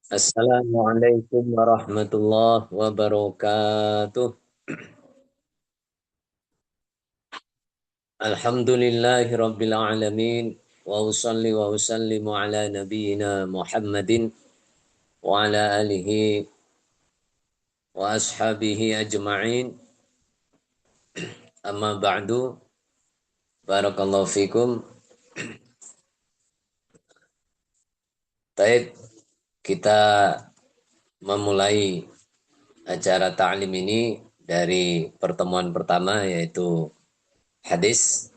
Assalamualaikum warahmatullahi wabarakatuh. Alhamdulillahi rabbil alamin. Wa usalli wa usallimu ala nabiyyina Muhammadin wa ala alihi wa ashabihi ajma'in. Amma ba'du. Barakallahu fikum. Taib, kita memulai acara ta'lim ini dari pertemuan pertama yaitu hadis.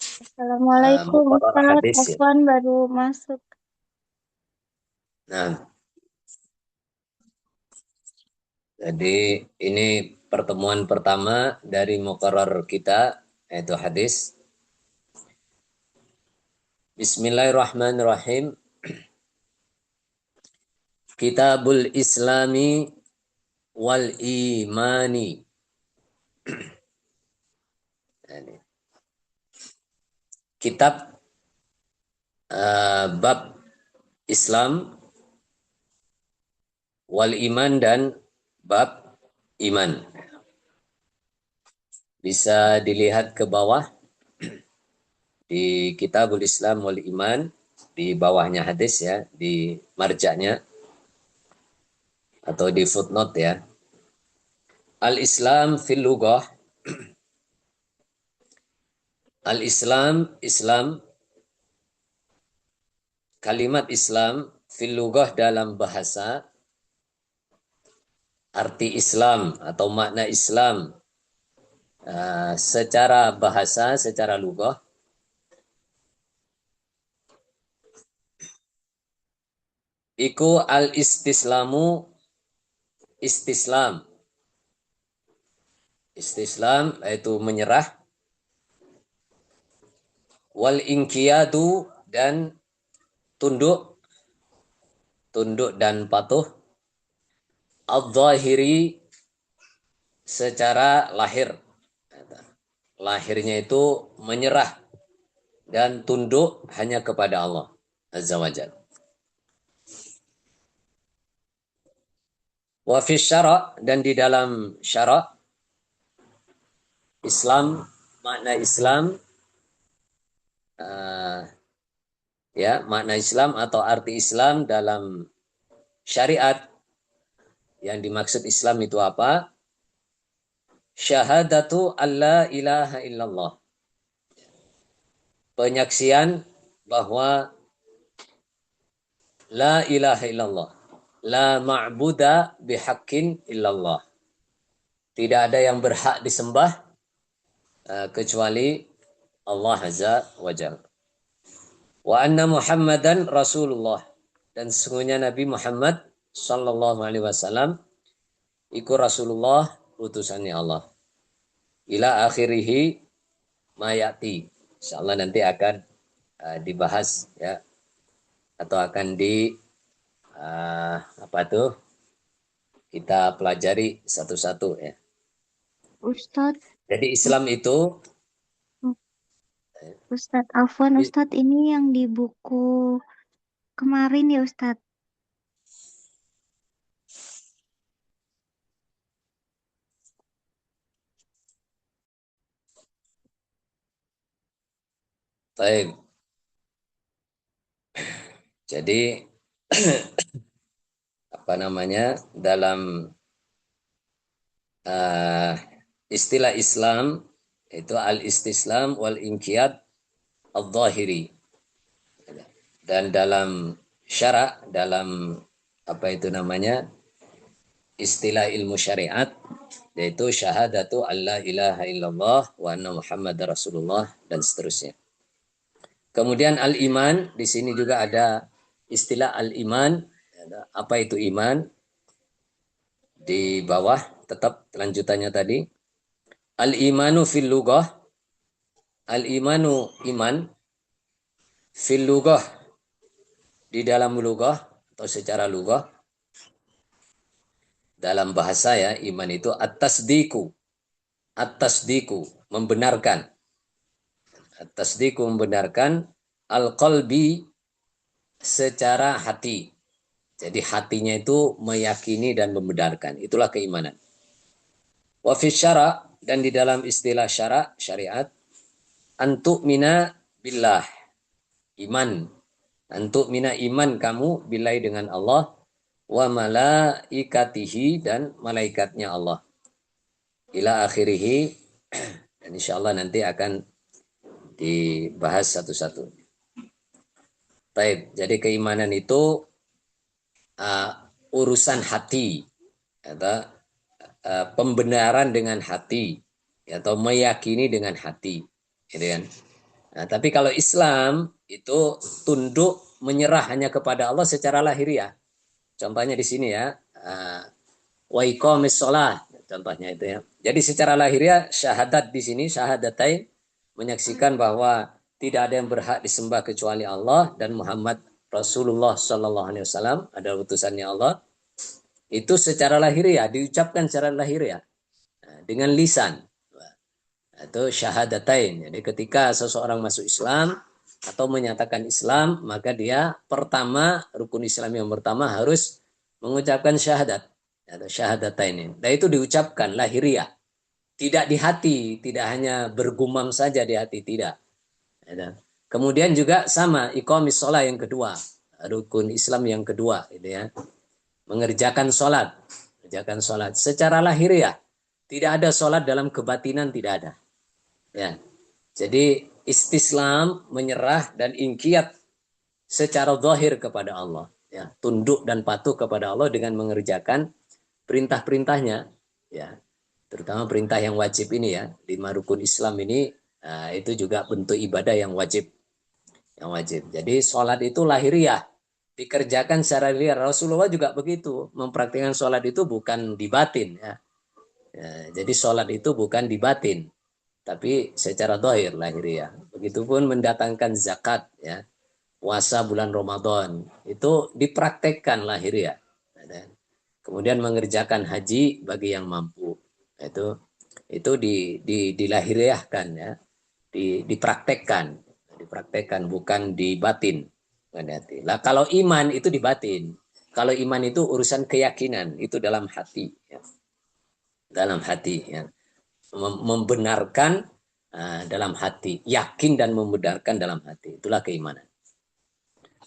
Assalamualaikum Muqarrar Ustadz, hadis ya. Afwan baru masuk. Nah, jadi ini pertemuan pertama dari muqarrar kita yaitu hadis. Bismillahirrahmanirrahim. Kitabul Islami wal Imani. Kitab bab Islam wal iman dan bab iman. Bisa dilihat ke bawah di Kitabul Islam wal Iman, di bawahnya hadis ya, di marjaknya atau di footnote ya. Al-Islam fil lughah. Al-Islam, Islam, kalimat Islam fil lughah dalam bahasa, arti Islam atau makna Islam secara bahasa, secara lughah, iku al-istislamu, istislam. Istislam yaitu menyerah, wal inqiyadu dan tunduk, tunduk dan patuh, al-zahiri secara lahir. Lahirnya itu menyerah dan tunduk hanya kepada Allah Azza wa Jalla. Wa fi syara' dan di dalam syara' Islam, makna Islam ya, makna Islam atau arti Islam dalam syariat, yang dimaksud Islam itu apa? Syahadatu alla ilaha illallah. Penyaksian bahwa la ilaha illallah. La ma'buda bihaqqin illallah. Tidak ada yang berhak disembah kecuali Allah Azza wa Jalla. Wa anna Muhammadan Rasulullah. Dan sesungguhnya Nabi Muhammad sallallahu alaihi wasallam iku Rasulullah, utusannya Allah. Ila akhirihi mayati. Insyaallah nanti akan dibahas ya, atau akan apa tuh, kita pelajari satu-satu ya. Ustadz, Jadi Islam itu Ustadz Afwan, Ustadz ini yang di buku kemarin ya Ustadz. baik. Jadi apa namanya, dalam istilah Islam itu al-istislam wal inqiyad al-zahiri. Dan dalam syara', dalam apa itu namanya, istilah ilmu syariat, yaitu syahadatu alla ilaha illallah wa anna muhammadar rasulullah dan seterusnya. Kemudian al-iman, di sini juga ada istilah al-iman. Apa itu iman? Di bawah tetap lanjutannya tadi. Al-imanu fil lughah. Al-imanu iman fil lughah di dalam lughah atau secara lughah. Dalam bahasa ya, iman itu at-tasdiku. At-tasdiku membenarkan. At-tasdiku membenarkan, al-qalbi secara hati. Jadi hatinya itu meyakini dan membenarkan. Itulah keimanan. Wa fi syara, dan di dalam istilah syariat, antuk mina billah, iman. Antuk mina iman kamu bilai dengan Allah, wa malaikatihi, dan malaikatnya Allah. Ila akhirihi, dan insya Allah nanti akan dibahas satu-satu. Baik, jadi keimanan itu uh, urusan hati, atau pembenaran dengan hati, atau meyakini dengan hati, gitu kan. Nah, tapi kalau Islam itu tunduk menyerah hanya kepada Allah secara lahiriah. Contohnya di sini ya, wa iqamis shalah, contohnya itu ya. Jadi secara lahiriah syahadat di sini, syahadatain, menyaksikan bahwa tidak ada yang berhak disembah kecuali Allah dan Muhammad Rasulullah Sallallahu Alaihi Wasallam adalah utusannya Allah. Itu secara lahiriah, diucapkan secara lahiriah dengan lisan. Itu syahadatain. Jadi ketika seseorang masuk Islam atau menyatakan Islam, maka dia pertama, rukun Islam yang pertama harus mengucapkan syahadat atau syahadatain. Dan itu diucapkan lahiriah. Tidak di hati, tidak hanya bergumam saja di hati, tidak. Kemudian juga sama, iqamis sholat yang kedua, rukun Islam yang kedua, gitu ya. Mengerjakan sholat, secara lahiriah. Tidak ada sholat dalam kebatinan, tidak ada. Ya, jadi istislam, menyerah dan ingkiyat secara zahir kepada Allah. Ya, tunduk dan patuh kepada Allah dengan mengerjakan perintah-perintahnya. Ya, terutama perintah yang wajib ini ya, 5 rukun Islam ini, itu juga bentuk ibadah yang wajib. Jadi sholat itu lahiriah, dikerjakan secara lahiriah. Rasulullah juga begitu, mempraktikkan sholat itu bukan di batin ya. Jadi sholat itu bukan di batin, tapi secara zahir lahiriah. Begitupun mendatangkan zakat ya, puasa bulan Ramadan itu dipraktekkan lahiriah. Kemudian mengerjakan haji bagi yang mampu, itu dilahiriahkan ya, dipraktekkan bukan di batin. Nah, kalau iman itu di batin. Kalau iman itu urusan keyakinan, itu dalam hati ya. Dalam hati ya. Membenarkan dalam hati, yakin dan membenarkan dalam hati. Itulah keimanan.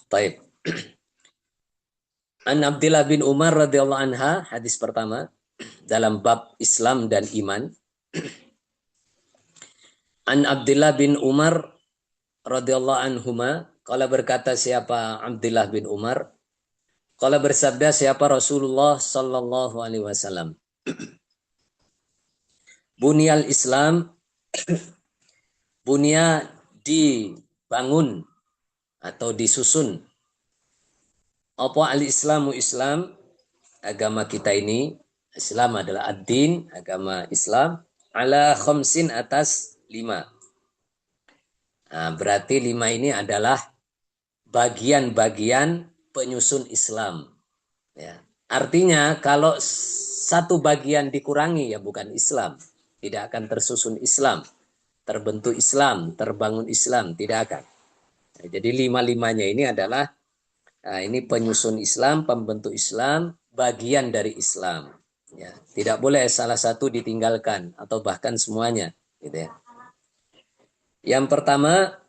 Baik. An Abdillah bin Umar radhiyallahu anha, hadis pertama dalam bab Islam dan iman. An Abdillah bin Umar radhiyallahu anhuma, qala, berkata siapa Abdullah bin Umar, qala, bersabda siapa Rasulullah sallallahu alaihi wasallam, bunyal Islam, bunya dibangun atau disusun, apa al-Islamu Islam, agama kita ini, Islam adalah ad-din, agama Islam, ala khamsin, atas 5. Nah, berarti 5 ini adalah bagian-bagian penyusun Islam. Ya. Artinya kalau satu bagian dikurangi ya bukan Islam. Tidak akan tersusun Islam, terbentuk Islam, terbangun Islam, tidak akan. Nah, jadi 5-5-nya ini adalah ini penyusun Islam, pembentuk Islam, bagian dari Islam. Ya, tidak boleh salah satu ditinggalkan atau bahkan semuanya. Gitu ya. Yang pertama,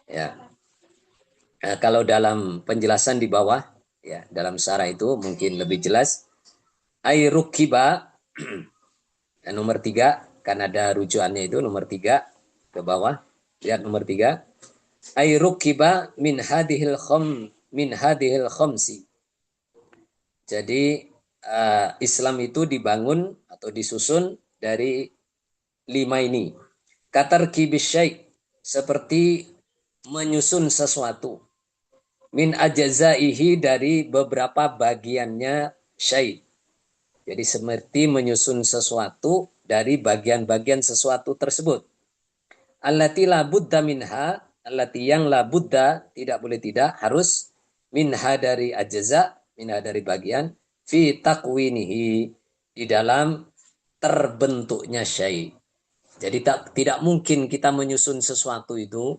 ya, kalau dalam penjelasan di bawah, ya, dalam syarah itu mungkin lebih jelas. Ayrukiba, nomor 3, kan ada rujukannya itu nomor 3 ke bawah. Lihat nomor 3. Ayrukiba min hadhil khamsi. Jadi Islam itu dibangun atau disusun dari 5 ini. Katarkibis syai', seperti menyusun sesuatu. Min ajzaihi, dari beberapa bagiannya syai'. Jadi seperti menyusun sesuatu dari bagian-bagian sesuatu tersebut. Allati la budda minha, allati yang la budda, tidak boleh tidak, harus, minha dari ajza, minha dari bagian, fi takwinihi, di dalam terbentuknya syai'. Jadi tidak mungkin kita menyusun sesuatu itu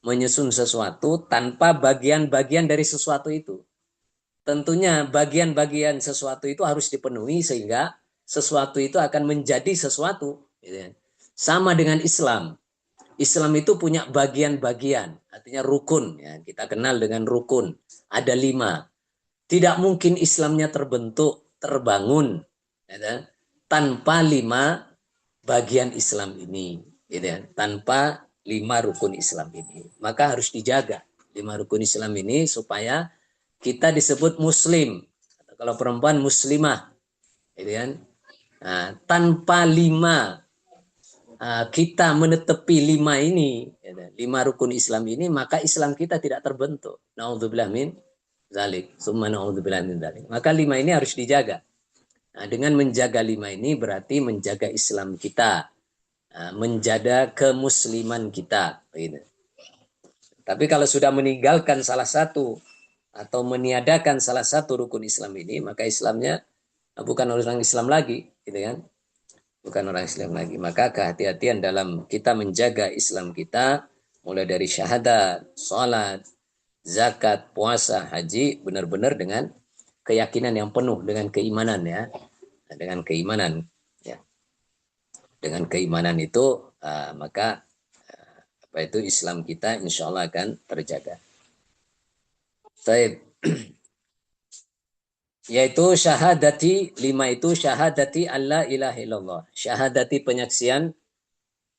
menyusun sesuatu tanpa bagian-bagian dari sesuatu itu. Tentunya bagian-bagian sesuatu itu harus dipenuhi sehingga sesuatu itu akan menjadi sesuatu. Gitu ya. Sama dengan Islam. Islam itu punya bagian-bagian, artinya rukun. Ya. Kita kenal dengan rukun. Ada 5. Tidak mungkin Islamnya terbentuk, terbangun, ya, tanpa 5 bagian Islam ini. Gitu ya. Tanpa 5 rukun Islam ini. Maka harus dijaga 5 rukun Islam ini supaya kita disebut muslim. Kalau perempuan muslimah, gitu kan? Nah, tanpa 5 kita menetepi 5 ini, 5 rukun Islam ini, maka Islam kita tidak terbentuk. Naudzubillah min zalik, summa naudzubillah min zalik. Maka 5 ini harus dijaga. Nah, dengan menjaga 5 ini berarti menjaga Islam kita, menjaga kemusliman kita. Gitu. Tapi kalau sudah meninggalkan salah satu atau meniadakan salah satu rukun Islam ini, maka Islamnya bukan orang Islam lagi, gitu kan? Bukan orang Islam lagi. Maka kehati-hatian dalam kita menjaga Islam kita, mulai dari syahadat, sholat, zakat, puasa, haji, benar-benar dengan keyakinan yang penuh, dengan keimanan ya, dengan keimanan ya, dengan keimanan itu maka apa itu Islam kita insya Allah akan terjaga. Baik. Yaitu syahadati 5 itu syahadati alla ilaha illallah. Syahadati penyaksian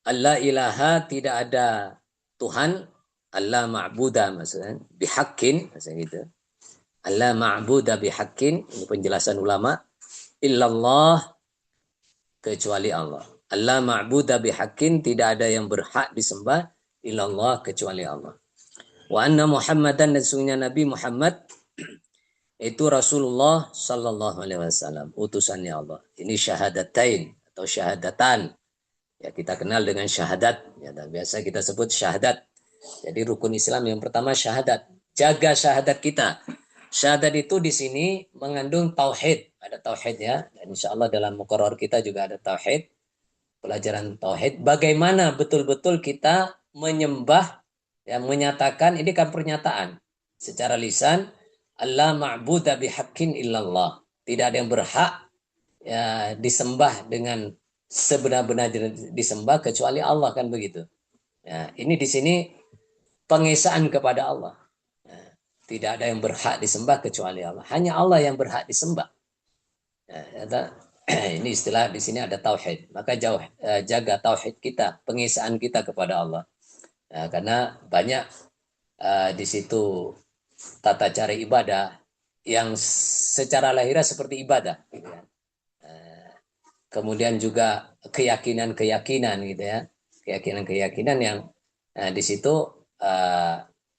alla ilaha tidak ada Tuhan, alla ma'buda maksudnya bihaqqin maksudnya gitu. Alla ma'buda bihaqqin, ini penjelasan ulama, illallah kecuali Allah. Alla ma'buda bihaqqin, tidak ada yang berhak disembah illallah kecuali Allah. Wa anna Muhammadan, dan sesungguhnya Nabi Muhammad itu Rasulullah Sallallahu Alaihi Wasallam, utusannya Allah. Ini syahadatain atau syahadatan. Ya, kita kenal dengan syahadat. Ya, biasa kita sebut syahadat. Jadi rukun Islam yang pertama syahadat. Jaga syahadat kita. Syahadat itu di sini mengandung tauhid. Ada tauhid ya. Dan insya Allah dalam muqarrar kita juga ada tauhid. Pelajaran tauhid. Bagaimana betul-betul kita menyembah, ya, menyatakan, ini kan pernyataan. Secara lisan, Allah ma'buda bihaqqin illallah. Tidak ada yang berhak ya disembah dengan sebenar-benar disembah kecuali Allah, kan begitu. Ya, ini di sini pengesaan kepada Allah. Ya, tidak ada yang berhak disembah kecuali Allah. Hanya Allah yang berhak disembah. Ya, ini istilah di sini ada tauhid. Maka jaga tauhid kita, pengesaan kita kepada Allah. Ya, karena banyak di situ tata cara ibadah yang secara lahiriah seperti ibadah. Gitu ya. Kemudian juga keyakinan-keyakinan gitu ya, keyakinan-keyakinan yang di situ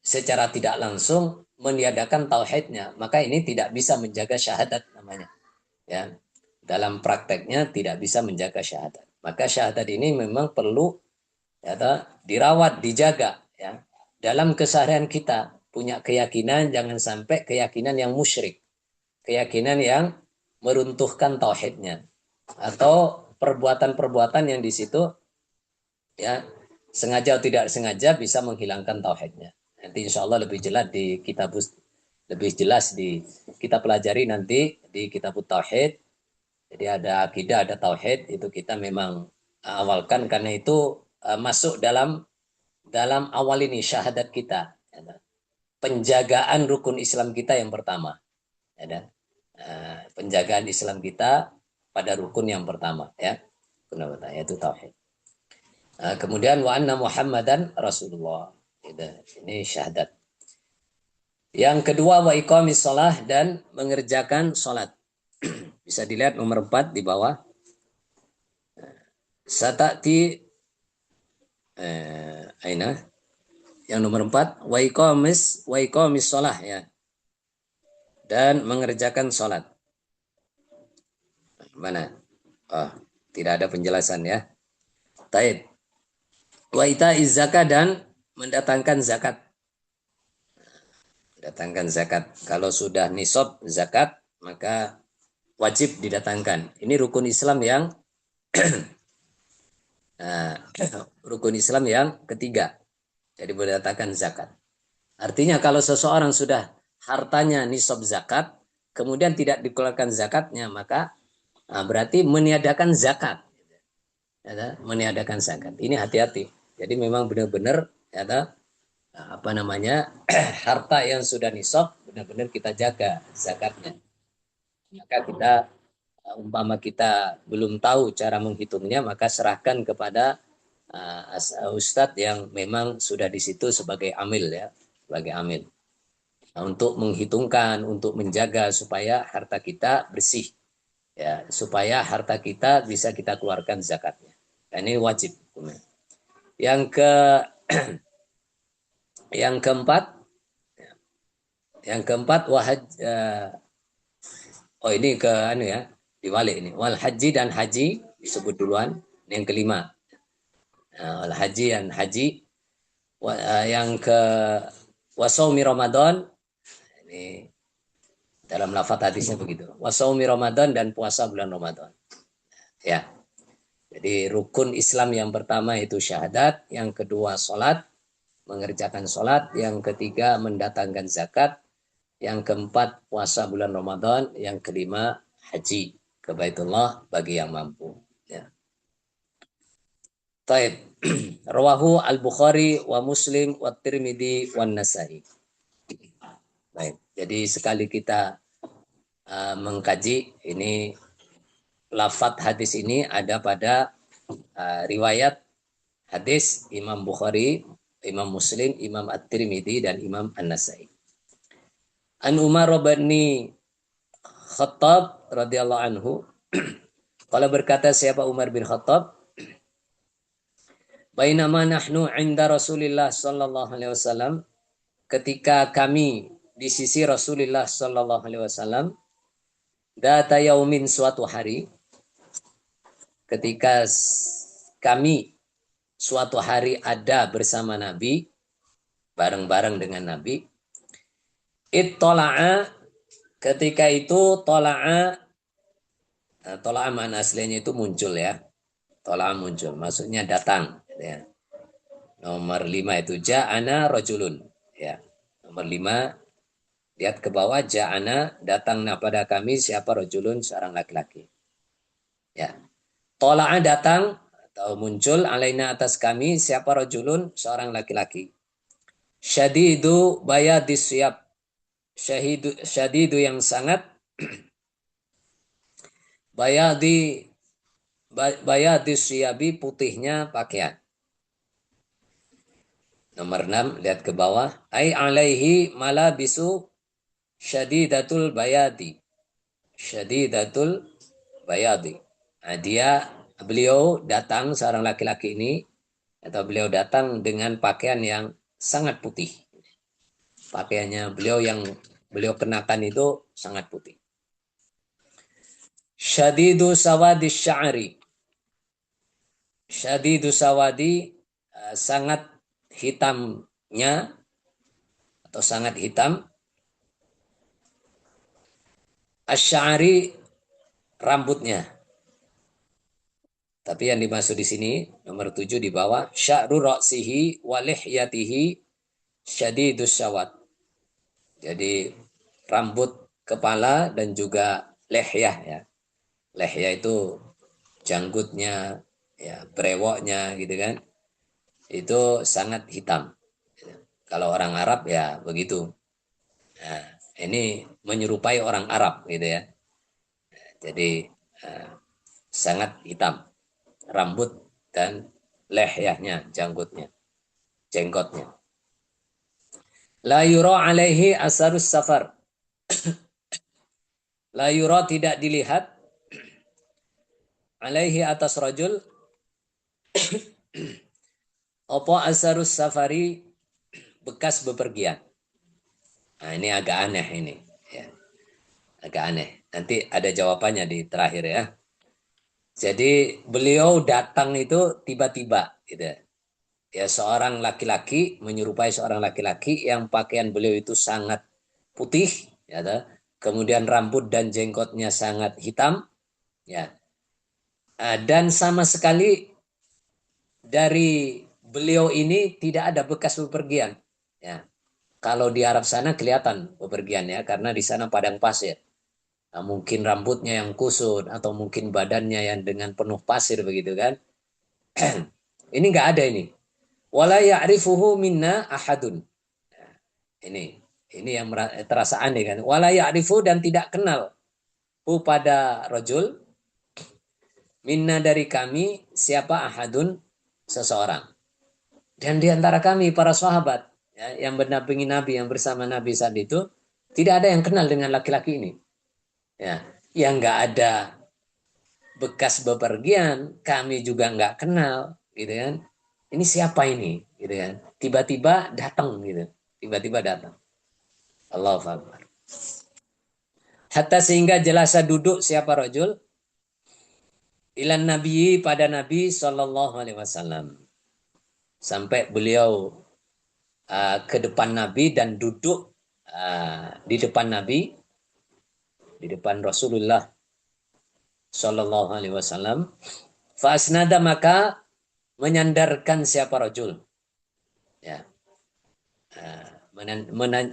secara tidak langsung meniadakan tauhidnya, maka ini tidak bisa menjaga syahadat namanya ya, dalam prakteknya tidak bisa menjaga syahadat. Maka syahadat ini memang perlu ya, dirawat, dijaga ya, dalam keseharian kita. Punya keyakinan, jangan sampai keyakinan yang musyrik, keyakinan yang meruntuhkan tauhidnya, atau perbuatan-perbuatan yang di situ ya sengaja atau tidak sengaja bisa menghilangkan tauhidnya. Nanti insya Allah lebih jelas di kita pelajari nanti di kitab tauhid. Jadi ada akidah, ada tauhid, itu kita memang awalkan karena itu masuk dalam awal ini syahadat kita. Penjagaan rukun Islam kita yang pertama. Penjagaan Islam kita pada rukun yang pertama ya. Yaitu tauhid. Kemudian wa anna Muhammadan Rasulullah. Ini syahadat. Yang kedua wa iqamis shalah, dan mengerjakan salat. Bisa dilihat nomor 4 di bawah. Satati aina yang nomor 4 wa iqamis shalah ya. Dan mengerjakan salat. Mana? Oh, tidak ada penjelasan ya. Taib. Wa ita'iz zakat, dan mendatangkan zakat. Datangkan zakat. Kalau sudah nisab zakat, maka wajib didatangkan. Ini rukun Islam yang rukun Islam yang ketiga. Jadi boleh dikatakan zakat. Artinya kalau seseorang sudah hartanya nisab zakat, kemudian tidak dikeluarkan zakatnya, maka berarti meniadakan zakat. Ya, meniadakan zakat. Ini hati-hati. Jadi memang benar-benar ya, apa namanya harta yang sudah nisab benar-benar kita jaga zakatnya. Maka kita umpama kita belum tahu cara menghitungnya, maka serahkan kepada ustadz yang memang sudah di situ sebagai amil ya, sebagai amil. Nah, untuk menghitungkan, untuk menjaga supaya harta kita bersih, ya, supaya harta kita bisa kita keluarkan zakatnya. Dan ini wajib. Yang ke yang keempat, yang keempat oh ini ke anu ya, diwalik ini. Wal haji dan haji disebut duluan. Yang kelima, wal haji dan haji. Yang ke wasaumi Ramadan, ini dalam lafaz hadisnya begitu. Wasaumi Ramadan dan puasa bulan Ramadan. Ya. Jadi rukun Islam yang pertama itu syahadat, yang kedua salat, mengerjakan salat, yang ketiga mendatangkan zakat, yang keempat puasa bulan Ramadan, yang kelima haji ke Baitullah bagi yang mampu. Ya. Taib. Rawahu Al-Bukhari wa Muslim wa Tirmidzi wa Nasai. Baik. Jadi sekali kita mengkaji ini lafadz hadis ini ada pada riwayat hadis Imam Bukhari, Imam Muslim, Imam At-Tirmidzi dan Imam An-Nasai. An Umar bin Khattab radhiyallahu anhu, kalau berkata siapa Umar bin Khattab, bainama nahnu 'inda Rasulillah sallallahu alaihi wasallam, ketika kami di sisi Rasulullah sallallahu alaihi wasallam, data yaumin suatu hari, ketika kami suatu hari ada bersama Nabi, bareng-bareng dengan Nabi, ittola'a, ketika itu tola'a, tola'a mana aslinya itu muncul ya, tola'a muncul, maksudnya datang ya. Nomor 5 itu ja'ana rajulun ya. Nomor 5 lihat ke bawah, ja'ana datangna pada kami siapa rajulun, seorang laki-laki ya. Tola'a datang atau muncul alaina atas kami siapa rajulun, seorang laki-laki. Syadidu bayadis siyab, syadidu yang sangat bayadis siyabi, putihnya pakaian. Nomor 6 lihat ke bawah, ai alaihi malabisu syadidatul bayadi. Syadidatul bayadi. Nah, beliau datang, seorang laki-laki ini, atau beliau datang dengan pakaian yang sangat putih. Pakaiannya beliau yang beliau kenakan itu sangat putih. Syadidu sawadi sya'ri. Syadidu sawadi, sangat hitamnya atau sangat hitam. Asy'ari, rambutnya. Tapi yang dimaksud di sini nomor 7 di bawah, sya'ru ra'sihi wa lihyatihi syadidus syawat. Jadi rambut kepala dan juga lehyah ya. Lehyah itu janggutnya ya, brewoknya gitu kan. Itu sangat hitam. Kalau orang Arab ya begitu. Nah, ini menyerupai orang Arab gitu ya. Jadi sangat hitam rambut dan lehyahnya, jenggotnya. La yura alaihi asarus safar. La yura, tidak dilihat, alaihi atas rajul, apa asarus safari, bekas bepergian. Nah, ini agak aneh ini. Ya. Agak aneh. Nanti ada jawabannya di terakhir ya. Jadi beliau datang itu tiba-tiba gitu. Ya, seorang laki-laki menyerupai seorang laki-laki yang pakaian beliau itu sangat putih ya, kemudian rambut dan jenggotnya sangat hitam ya. Dan sama sekali dari beliau ini tidak ada bekas bepergian. Ya. Kalau di Arab sana kelihatan bepergian ya, karena di sana padang pasir. Nah, mungkin rambutnya yang kusut atau mungkin badannya yang dengan penuh pasir begitu kan. Ini nggak ada ini. Wala ya'rifuhu minna ahadun. Ini yang terasa aneh kan. Wala ya'rifu dan tidak kenal hu pada rojul minna dari kami siapa ahadun seseorang. Dan di antara kami para sahabat ya, yang mendampingi Nabi yang bersama Nabi saat itu tidak ada yang kenal dengan laki-laki ini. Ya, yang nggak ada bekas bepergian, kami juga nggak kenal, gitu kan? Ini siapa ini, gitu kan? Tiba-tiba datang, gitu. Tiba-tiba datang. Allahu Akbar. Hatta sehingga jelasa duduk siapa rojul ilan Nabi pada Nabi Shallallahu Alaihi Wasallam sampai beliau ke depan Nabi dan duduk di depan Nabi, di depan Rasulullah Shallallahu Alaihi Wasallam. Fasnada maka menyandarkan siapa rojul, ya,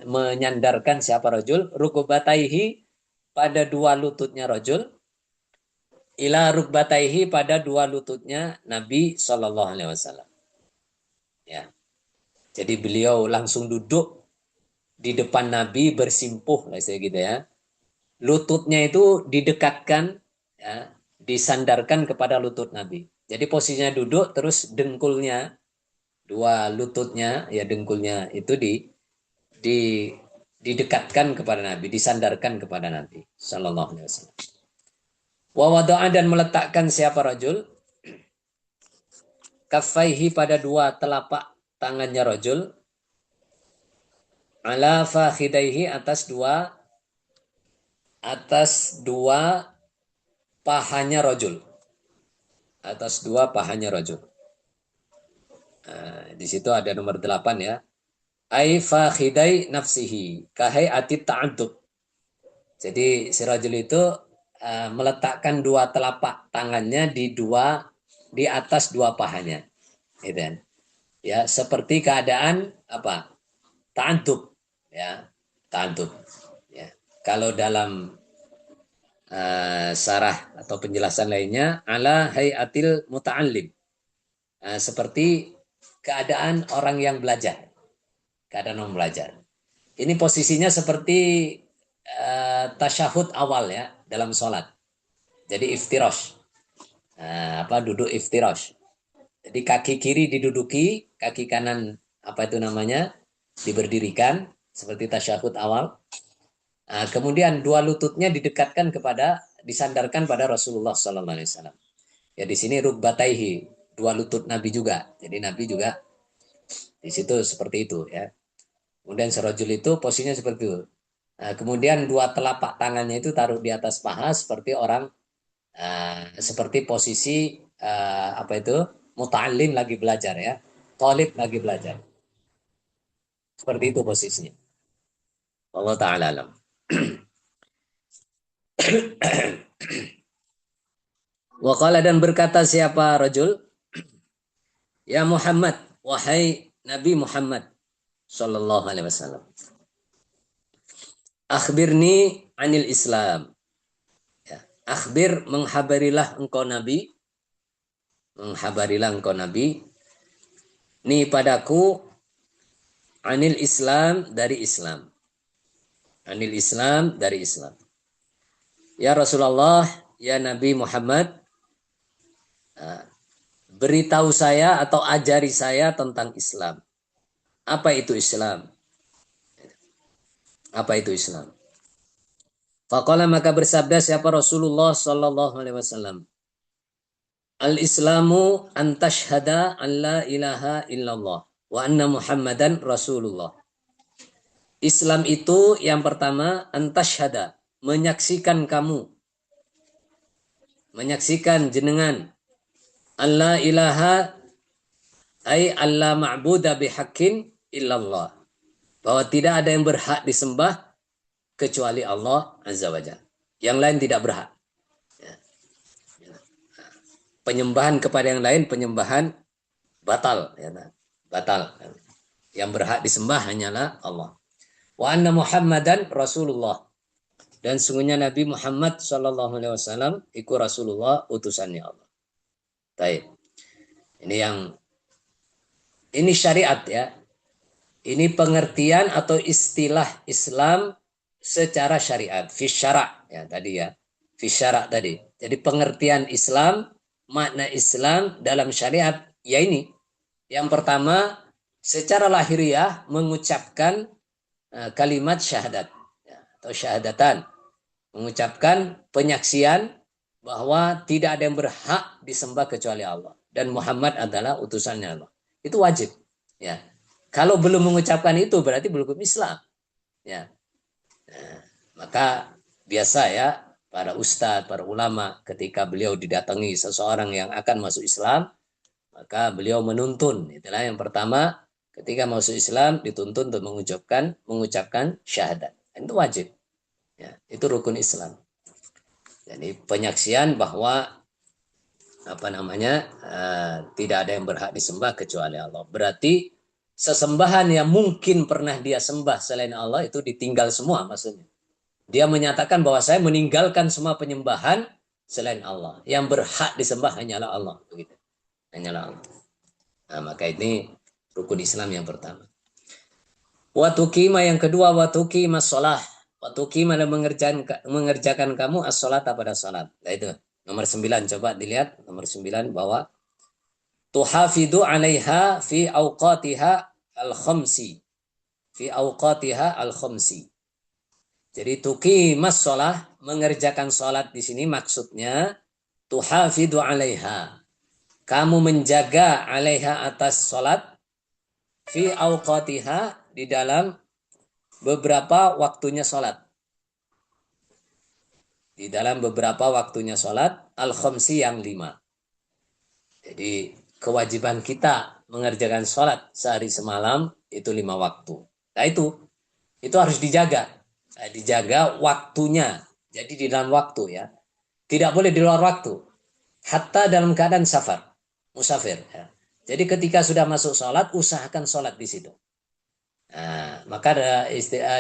menyandarkan siapa rojul, rukubataihi pada dua lututnya rojul, ila rukbataihi pada dua lututnya Nabi Shallallahu Alaihi Wasallam. Ya, jadi beliau langsung duduk di depan Nabi bersimpuh, saya gitu ya. Lututnya itu didekatkan, ya, disandarkan kepada lutut Nabi. Jadi posisinya duduk, terus dengkulnya, dua lututnya, ya dengkulnya itu di didekatkan kepada Nabi, disandarkan kepada Nabi Sallallahu Alaihi Wasallam. Wa wada'a dan meletakkan siapa rajul kaffaihi pada dua telapak tangannya rajul ala fakhidaihi atas dua pahanya rajul. Atas dua pahanya rajul. Di situ ada nomor 8 ya. Ai fakhidai nafsihi kahai atit ta'addub. Jadi si rajul itu meletakkan dua telapak tangannya di atas dua pahanya. Gitu kan. Ya, seperti keadaan apa? Ta'addub, ya. Ta'addub. Ya. Kalau dalam sarah atau penjelasan lainnya ala hayatil muta'allim. Seperti keadaan orang yang belajar. Keadaan orang belajar. Ini posisinya seperti tasyahud awal ya dalam sholat. Jadi iftirosh. Duduk iftirosh. Jadi kaki kiri diduduki, kaki kanan apa itu namanya diberdirikan seperti tasyahud awal. Kemudian dua lututnya disandarkan pada Rasulullah Sallallahu Alaihi Wasallam. Ya di sini rukbataihi, dua lutut Nabi juga. Jadi Nabi juga di situ seperti itu ya. Kemudian serojul itu posisinya seperti itu. Kemudian dua telapak tangannya itu taruh di atas paha seperti orang seperti posisi muta'allim lagi belajar ya. Talib lagi belajar. Seperti itu posisinya. Allah Ta'ala alam. Waqala dan berkata siapa rajul? Ya Muhammad, wahai Nabi Muhammad Sallallahu Alaihi Wasallam. Akhbirni anil Islam. Ya. Akhbir, menghabarilah engkau Nabi. Menghabarilah engkau Nabi. Ni padaku anil Islam dari Islam. Anil Islam dari Islam. Ya Rasulullah, ya Nabi Muhammad, beritahu saya atau ajari saya tentang Islam. Apa itu Islam? Apa itu Islam? Faqala maka bersabda siapa Rasulullah Sallallahu Alaihi Wasallam. Al-Islamu an tashhada an la ilaha illallah wa anna Muhammadan Rasulullah. Islam itu yang pertama antashhada, menyaksikan kamu, menyaksikan jenengan, alla ilaha ay alla ma'buda bihaqqin illallah, bahwa tidak ada yang berhak disembah kecuali Allah Azza wa Jalla. Yang lain tidak berhak. Penyembahan kepada yang lain penyembahan batal, ya, batal. Yang berhak disembah hanyalah Allah. Wa anna Muhammadan Rasulullah, dan sungguhnya Nabi Muhammad Shallallahu Alaihi Wasallam iku Rasulullah, utusannya Allah. Baik, ini syariat ya. Ini pengertian atau istilah Islam secara syariat, fi syara' ya tadi ya. Fi syara' tadi. Jadi pengertian Islam, makna Islam dalam syariat ya ini. Yang pertama, secara lahiriah mengucapkan kalimat syahadat ya, atau syahadatan, mengucapkan penyaksian bahwa tidak ada yang berhak disembah kecuali Allah dan Muhammad adalah utusannya Allah. Itu wajib ya. Kalau belum mengucapkan itu berarti belum Islam ya. Nah, maka biasa ya para ustadz, para ulama ketika beliau didatangi seseorang yang akan masuk Islam, maka beliau menuntun. Itulah yang pertama, ketika masuk Islam dituntun untuk mengucapkan syahadat. Itu wajib. Ya, itu rukun Islam. Jadi penyaksian bahwa tidak ada yang berhak disembah kecuali Allah. Berarti sesembahan yang mungkin pernah dia sembah selain Allah itu ditinggal semua maksudnya. Dia menyatakan bahwa saya meninggalkan semua penyembahan selain Allah. Yang berhak disembah hanyalah Allah. Begitu. Hanyalah Allah. Nah, maka ini rukun Islam yang pertama. Watukima yang kedua, watukima sholah. Watukima dan mengerjakan kamu as-sholat pada sholat. Nah itu nomor 9, coba dilihat nomor 9 bahwa tuhafidu 'alaiha fi awqatiha al-khamsi. Fi awqatiha al-khamsi. Jadi tuqimas sholah, mengerjakan sholat di sini maksudnya tuhafidu 'alaiha. Kamu menjaga 'alaiha atas sholat fi awqatiha di dalam beberapa waktunya sholat. Di dalam beberapa waktunya sholat al-khamsi yang 5. Jadi kewajiban kita mengerjakan sholat sehari semalam itu 5 waktu. Nah itu harus dijaga. Nah, dijaga waktunya. Jadi di dalam waktu ya. Tidak boleh di luar waktu. Hatta dalam keadaan musafir. Ya. Jadi ketika sudah masuk sholat, usahakan sholat di situ. Nah, maka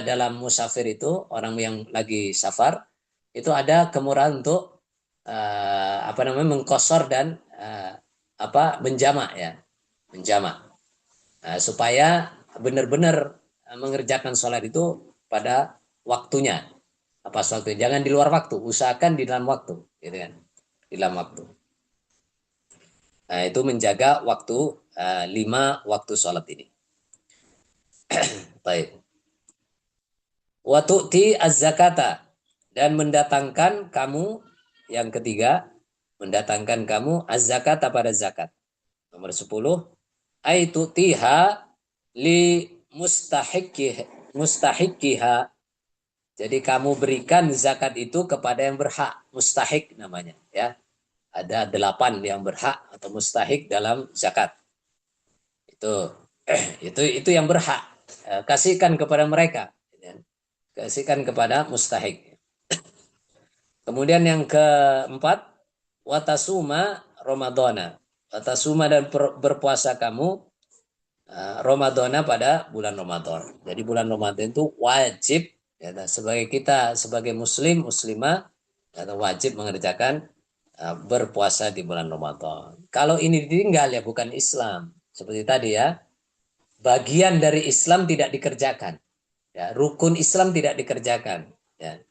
dalam musafir itu, orang yang lagi safar, itu ada kemurahan untuk mengqashar dan menjamak ya, menjamak supaya benar-benar mengerjakan sholat itu pada waktunya, jangan di luar waktu, usahakan di dalam waktu, gitu kan, di dalam waktu. Nah, itu menjaga waktu 5 waktu sholat ini. Baik. Wa tu'ti az-zakata, dan mendatangkan kamu, yang ketiga, mendatangkan kamu az-zakata pada zakat. Nomor 10, ai tu'tiha li mustahiqiha. Jadi kamu berikan zakat itu kepada yang berhak, mustahik namanya ya. Ada 8 yang berhak atau mustahik dalam zakat. Itu yang berhak. Kasihkan kepada mereka. Kasihkan kepada mustahik. Kemudian yang keempat, watasuma Ramadana. Watasuma dan berpuasa kamu Ramadana pada bulan Ramadan. Jadi bulan Ramadan itu wajib ya, sebagai muslim, muslimah atau wajib mengerjakan berpuasa di bulan Ramadan. Kalau ini ditinggal ya bukan Islam. Seperti tadi ya, bagian dari Islam tidak dikerjakan. Ya, rukun Islam tidak dikerjakan. Ya.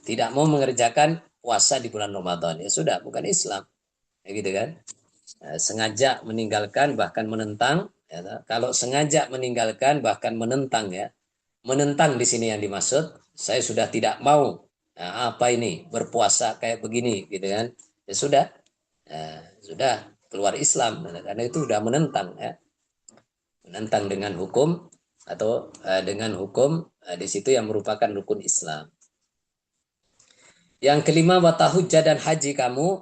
Tidak mau mengerjakan puasa di bulan Ramadan. Ya sudah, bukan Islam. Ya gitu kan. Sengaja meninggalkan bahkan menentang. Ya, kalau sengaja meninggalkan bahkan menentang ya. Menentang di sini yang dimaksud. Saya sudah tidak mau. Nah, apa ini? Berpuasa kayak begini gitu kan. Ya sudah. Sudah keluar Islam. Karena itu sudah menentang ya. Menentang dengan hukum atau dengan hukum di situ yang merupakan rukun Islam. Yang kelima, watahujjah dan haji kamu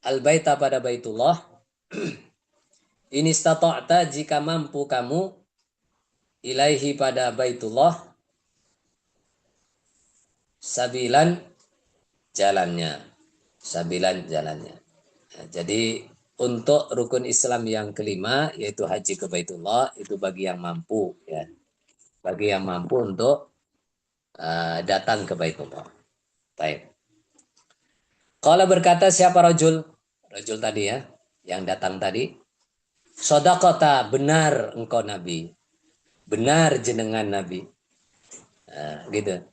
al-baita pada Baitullah. In istata'ta jika mampu kamu ilaihi pada Baitullah sabilan jalannya. Sabilan jalannya. Nah, jadi untuk rukun Islam yang kelima yaitu haji ke Baitullah itu bagi yang mampu ya. Bagi yang mampu untuk datang ke Baitullah. Baik. Kalau berkata siapa rajul? Rajul tadi ya, yang datang tadi. Sodakota, benar engkau Nabi. Benar jenengan Nabi. Gitu.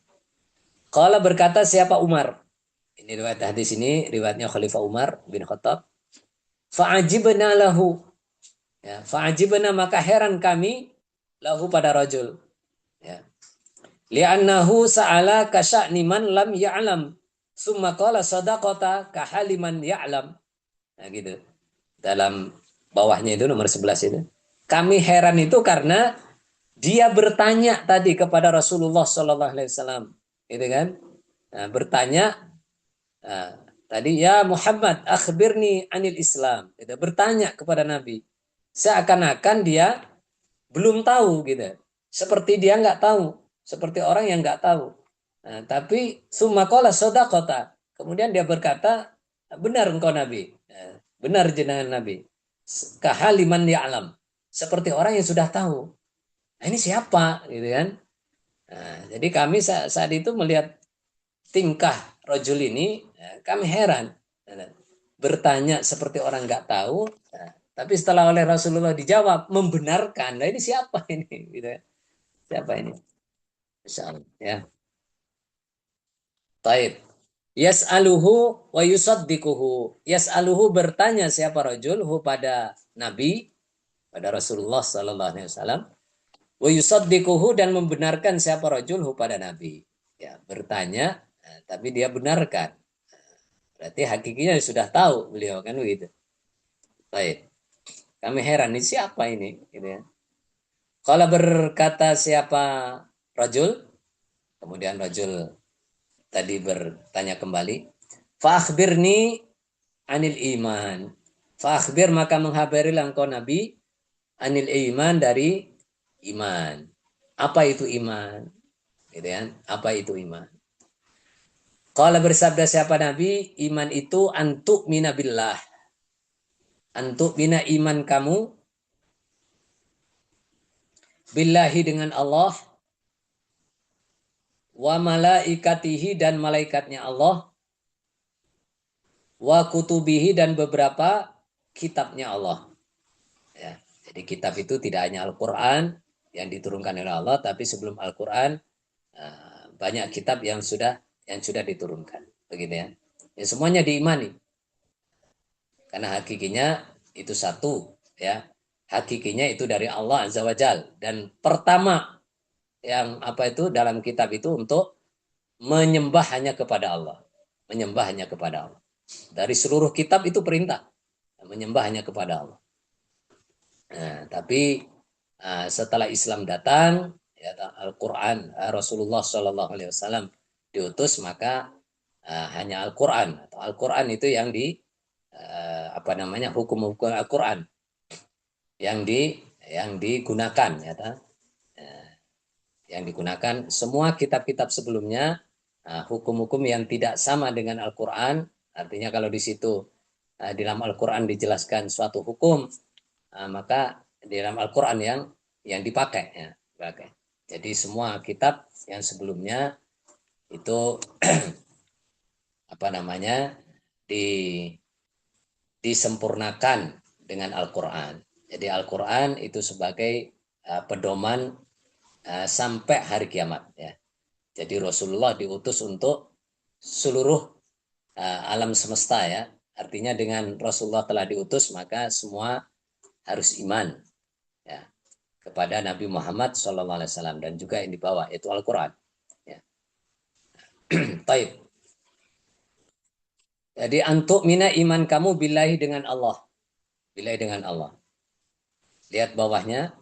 Kalau berkata siapa Umar? Ini riwayat hadis ini, riwayatnya Khalifah Umar bin Khattab. Fa'ajibna lahu. Ya, fa'ajibna maka heran kami lahu pada rajul. Ya. Li'annahu sa'ala kasya'ni man lam ya'lam. Summa qala sadaqata kahaliman ya'lam. Nah gitu. Dalam bawahnya itu nomor 11 itu. Kami heran itu karena dia bertanya tadi kepada Rasulullah Sallallahu Alaihi Wasallam, gitu kan? Nah, bertanya tadi ya Muhammad, akhbirni anil Islam. Gitu. Bertanya kepada Nabi, seakan-akan dia belum tahu, gitu. Seperti dia nggak tahu, seperti orang yang nggak tahu. Nah, tapi sumakola sodakota. Kemudian dia berkata, benar engkau Nabi, benar jenengan Nabi. Kahaliman ya'lam, seperti orang yang sudah tahu. Nah, ini siapa, gitu kan? Nah, jadi kami saat itu melihat tingkah rojul ini, kami heran. Bertanya seperti orang nggak tahu, tapi setelah oleh Rasulullah dijawab, membenarkan. Nah ini siapa ini? Gitu ya. Siapa ini? Insya Allah. Ya. Taib. Yas'aluhu wa yusaddiquhu. Yas'aluhu bertanya siapa rojul pada Nabi, pada Rasulullah Sallallahu Alaihi Wasallam. Wa yusaddiquhu dan membenarkan siapa rojul pada Nabi. Ya, bertanya, tapi dia benarkan. Berarti hakikinya sudah tahu beliau kan begitu. Baik. Kami heran ini siapa ini, gitu ya. Kalau berkata siapa rajul, kemudian rajul tadi bertanya kembali, fa-akhbirni anil iman. Fa-akhbir maka menghabarilah engkau Nabi anil iman dari iman. Apa itu iman? Gitu ya. Apa itu iman? Kalau bersabda siapa Nabi, iman itu antuk minabillah. Antuk bina iman kamu billahi dengan Allah, wa malaikatihi dan malaikatnya Allah, wa kutubihi dan beberapa kitabnya Allah. Ya, jadi kitab itu tidak hanya Al-Quran yang diturunkan oleh Allah, tapi sebelum Al-Quran banyak kitab yang sudah diturunkan. Begitu ya. Ya semuanya diimani. Karena hakikinya itu satu, ya. Hakikinya itu dari Allah Azza wa Jal. Dan pertama yang apa itu dalam kitab itu untuk menyembah hanya kepada Allah. Menyembah hanya kepada Allah. Dari seluruh kitab itu perintah. Menyembah hanya kepada Allah. Nah, tapi setelah Islam datang, ya, Al-Quran, Rasulullah Shallallahu Alaihi Wasallam diutus, maka hanya Al-Quran. Atau Al-Quran itu yang apa namanya, hukum-hukum Al-Quran yang digunakan, ya, yang digunakan. Semua kitab-kitab sebelumnya hukum-hukum yang tidak sama dengan Al-Quran, artinya kalau di situ di dalam Al-Quran dijelaskan suatu hukum, maka di dalam Al-Quran yang dipakai, ya, dipakai. Jadi semua kitab yang sebelumnya itu apa namanya disempurnakan dengan Al-Quran. Jadi Al-Quran itu sebagai pedoman sampai hari kiamat, ya. Jadi Rasulullah diutus untuk seluruh alam semesta, ya. Artinya dengan Rasulullah telah diutus, maka semua harus iman, ya, kepada Nabi Muhammad SAW dan juga yang dibawa yaitu Al-Quran. Ya. Taib. Jadi antuk mina iman kamu billahi dengan Allah. Billahi dengan Allah. Lihat bawahnya.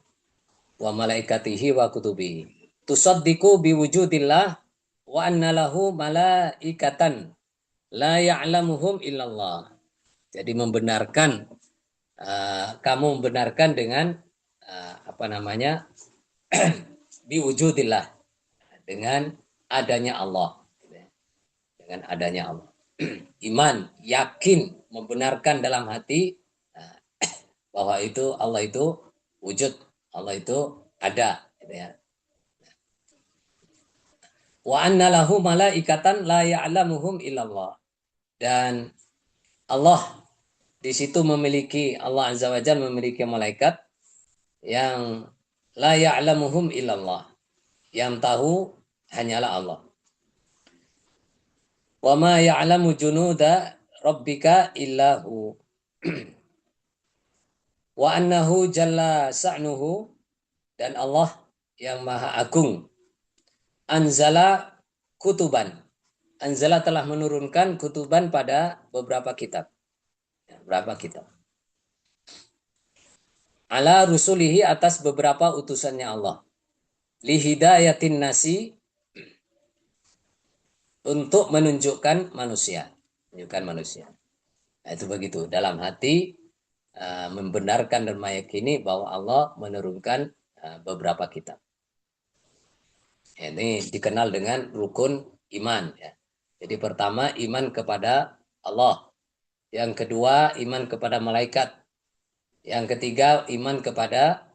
Wa malaikatihi wa kutubihi. Tusaddiqu biwujudillah wa anna lahu malaikatan la ya'lamuhum illallah. Jadi membenarkan, kamu membenarkan dengan apa namanya, biwujudillah, dengan adanya Allah, dengan adanya Allah. Iman, yakin, membenarkan dalam hati bahwa itu Allah itu wujud, Allah itu ada, gitu ya. Wa anna lahu malaikatan la ya'lamuhum illallah. Dan Allah di situ memiliki, Allah Azza wa Jalla memiliki malaikat yang la ya'lamuhum illallah, yang tahu hanyalah Allah. Wa ma ya'lamu junuda rabbika illahu. Wa annahu jalla sa'nuhu, dan Allah yang maha agung, anzala kutuban. Anzala telah menurunkan kutuban pada beberapa kitab. Berapa kitab? Ala rusulihi, atas beberapa utusannya Allah. Lihidayatin nasi, untuk menunjukkan manusia. Menunjukkan manusia. Nah, itu begitu. Dalam hati membenarkan dan meyakini bahwa Allah menurunkan beberapa kitab. Ini dikenal dengan rukun iman. Ya. Jadi pertama iman kepada Allah. Yang kedua iman kepada malaikat. Yang ketiga iman kepada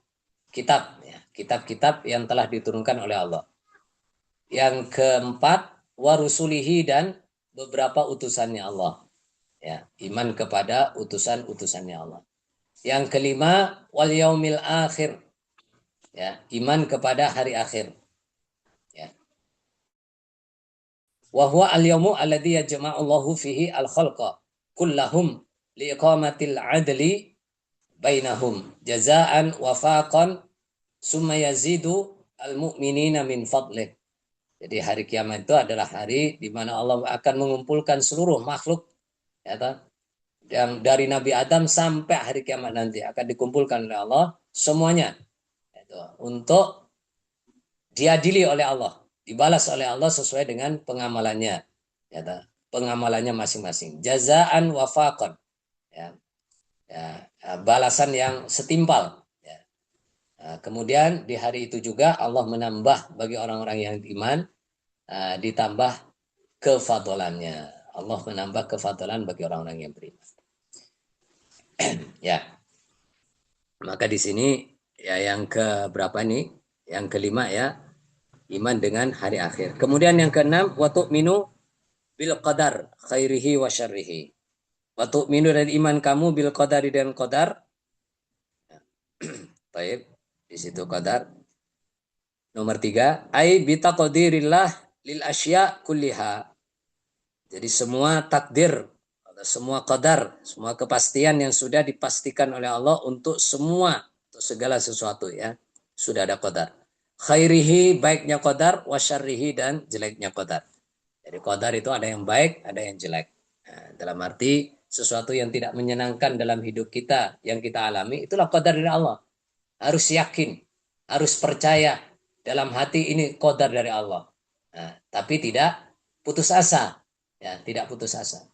kitab. Ya. Kitab-kitab yang telah diturunkan oleh Allah. Yang keempat warusulihi, dan beberapa utusannya Allah. Ya, iman kepada utusan-utusannya Allah. Yang kelima wal yaumil akhir. Ya, iman kepada hari akhir. Ya. Wa huwa al-yaumu alladzi yajma'u Allahu fihi al-khalqa kullahum liiqamatil adli bainahum jazaan wafaqan summa yazidu al-mu'minina min fadlih. Jadi hari kiamat itu adalah hari di mana Allah akan mengumpulkan seluruh makhluk, ya, yang dari Nabi Adam sampai hari kiamat nanti akan dikumpulkan oleh Allah semuanya, itu untuk diadili oleh Allah, dibalas oleh Allah sesuai dengan pengamalannya, ya, pengamalannya masing-masing. Jazaan wafaqan, ya, ya, balasan yang setimpal. Ya. Nah, kemudian di hari itu juga Allah menambah bagi orang-orang yang iman, ditambah kefadolannya. Allah menambah kefadolan bagi orang-orang yang beriman. Ya, maka di sini ya yang ke berapa nih? Yang kelima ya, iman dengan hari akhir. Kemudian yang keenam, wa tu'minu bil qadar khairihi wa syarrihi. Wa tu'minu, dan iman kamu bil qadari, dan qadar. Baik, di situ qadar. Nomor 3, ai bi taqdirillah lil asya kulliha. Jadi semua takdir, semua qadar, semua kepastian yang sudah dipastikan oleh Allah untuk semua, untuk segala sesuatu, ya. Sudah ada qadar. Khairihi, baiknya qadar, wa syarrihi, dan jeleknya qadar. Jadi qadar itu ada yang baik, ada yang jelek. Nah, dalam arti sesuatu yang tidak menyenangkan dalam hidup kita yang kita alami, itulah qadar dari Allah. Harus yakin, harus percaya dalam hati ini qadar dari Allah. Nah, tapi tidak putus asa, ya, tidak putus asa.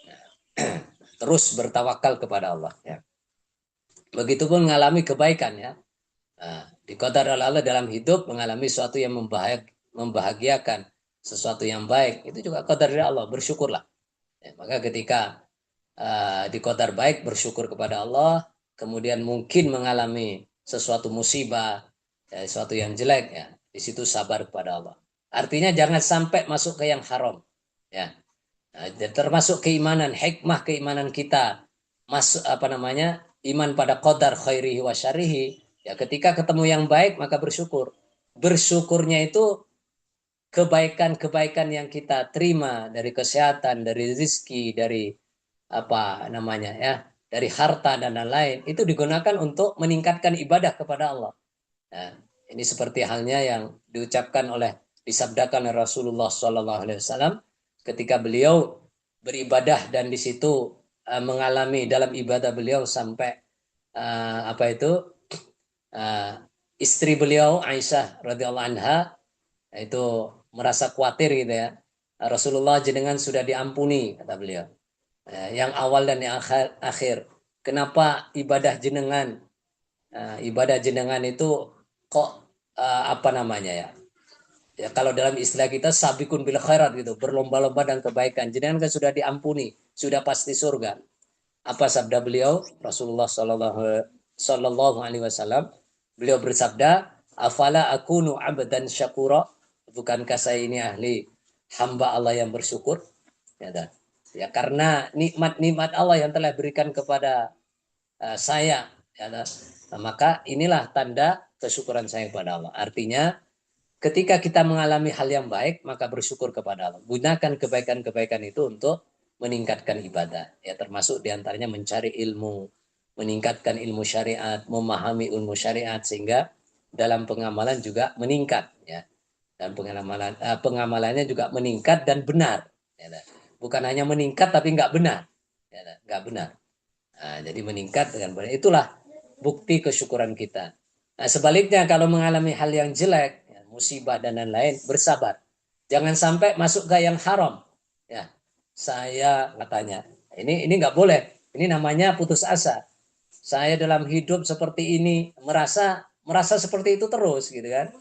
Nah, terus bertawakal kepada Allah, ya. Begitupun mengalami kebaikan, ya. Nah, diqadar oleh Allah dalam hidup mengalami sesuatu yang membahagiakan, sesuatu yang baik, itu juga qadar dari Allah, bersyukurlah. Ya, maka ketika diqadar baik, bersyukur kepada Allah, kemudian mungkin mengalami sesuatu musibah, ya, sesuatu yang jelek, ya, di situ sabar kepada Allah. Artinya jangan sampai masuk ke yang haram, ya. Nah, termasuk keimanan, hikmah keimanan kita masuk iman pada qadar khairihi wa syarihi, ya, ketika ketemu yang baik maka bersyukur. Bersyukurnya itu kebaikan-kebaikan yang kita terima dari kesehatan, dari rezeki, dari dari harta dan lain-lain, itu digunakan untuk meningkatkan ibadah kepada Allah. Nah, ini seperti halnya yang disabdakan oleh Rasulullah SAW ketika beliau beribadah dan di situ mengalami dalam ibadah beliau sampai istri beliau Aisyah radhiyallahu anha itu merasa khawatir, gitu ya. Rasulullah, jenengan sudah diampuni, kata beliau. Yang awal dan yang akhir. Kenapa ibadah jenengan itu kok ya? Ya, kalau dalam istilah kita sabikun bil khairat, gitu, berlomba-lomba dan kebaikan. Jenengan kan sudah diampuni, sudah pasti surga. Apa sabda beliau? Rasulullah Sallallahu Alaihi Wasallam. Beliau bersabda, "Afala akunu abdan syakura?" Bukankah saya ini ahli hamba Allah yang bersyukur? Ya, ya karena nikmat-nikmat Allah yang telah berikan kepada saya, ya, maka inilah tanda kesyukuran saya kepada Allah. Artinya, ketika kita mengalami hal yang baik, maka bersyukur kepada Allah. Gunakan kebaikan-kebaikan itu untuk meningkatkan ibadah. Ya, termasuk diantaranya mencari ilmu, meningkatkan ilmu syariat, memahami ilmu syariat sehingga dalam pengamalan juga meningkat. Ya, dan pengamalannya juga meningkat dan benar. Ya, bukan hanya meningkat tapi nggak benar. Ya, nggak benar. Nah, jadi meningkat dengan benar. Itulah bukti kesyukuran kita. Nah, sebaliknya kalau mengalami hal yang jelek, ya, musibah dan lain-lain, bersabar. Jangan sampai masuk ke yang haram. Ya, saya katanya, ini nggak boleh. Ini namanya putus asa. Saya dalam hidup seperti ini merasa seperti itu terus, gitu kan?